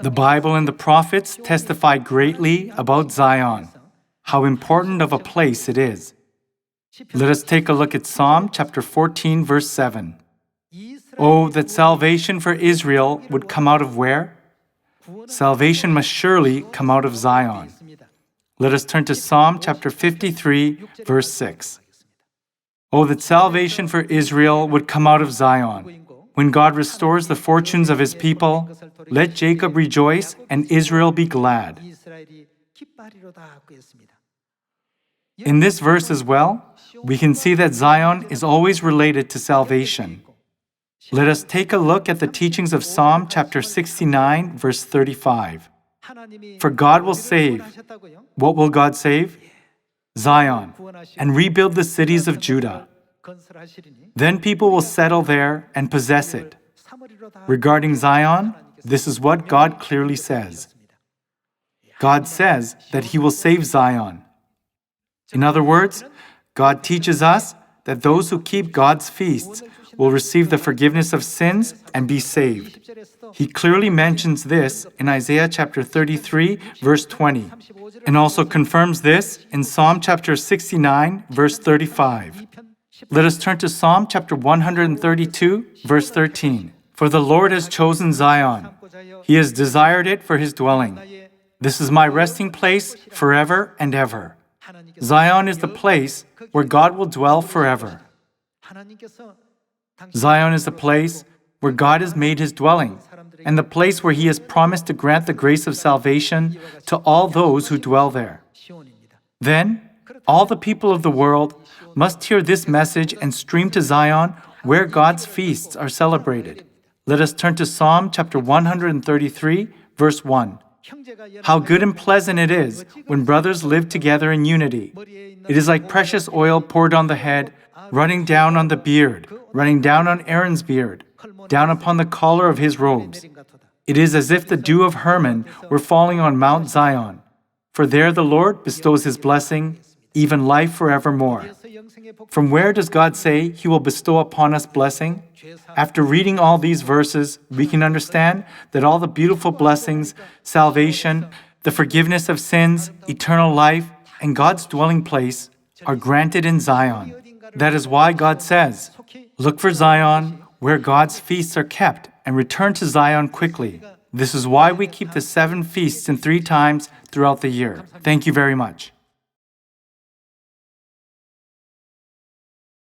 The Bible and the prophets testify greatly about Zion, how important of a place it is. Let us take a look at Psalm chapter 14, verse 7. Oh, that salvation for Israel would come out of where? Salvation must surely come out of Zion. Let us turn to Psalm chapter 53, verse 6. Oh, that salvation for Israel would come out of Zion. When God restores the fortunes of His people, let Jacob rejoice and Israel be glad. In this verse as well, we can see that Zion is always related to salvation. Let us take a look at the teachings of Psalm chapter 69, verse 35. For God will save. What will God save? Zion, and rebuild the cities of Judah. Then people will settle there and possess it. Regarding Zion, this is what God clearly says. God says that He will save Zion. In other words, God teaches us that those who keep God's feasts will receive the forgiveness of sins and be saved. He clearly mentions this in Isaiah chapter 33, verse 20, and also confirms this in Psalm chapter 69, verse 35. Let us turn to Psalm chapter 132, verse 13. For the Lord has chosen Zion. He has desired it for His dwelling. This is my resting place forever and ever. Zion is the place where God will dwell forever. Zion is the place where God has made His dwelling, and the place where He has promised to grant the grace of salvation to all those who dwell there. Then, all the people of the world must hear this message and stream to Zion, where God's feasts are celebrated. Let us turn to Psalm chapter 133, verse 1. How good and pleasant it is when brothers live together in unity. It is like precious oil poured on the head, running down on the beard, running down on Aaron's beard, down upon the collar of his robes. It is as if the dew of Hermon were falling on Mount Zion. For there the Lord bestows His blessing, even life forevermore. From where does God say He will bestow upon us blessing? After reading all these verses, we can understand that all the beautiful blessings, salvation, the forgiveness of sins, eternal life, and God's dwelling place are granted in Zion. That is why God says, "Look for Zion, where God's feasts are kept, and return to Zion quickly." This is why we keep the 7 feasts in 3 times throughout the year. Thank you very much.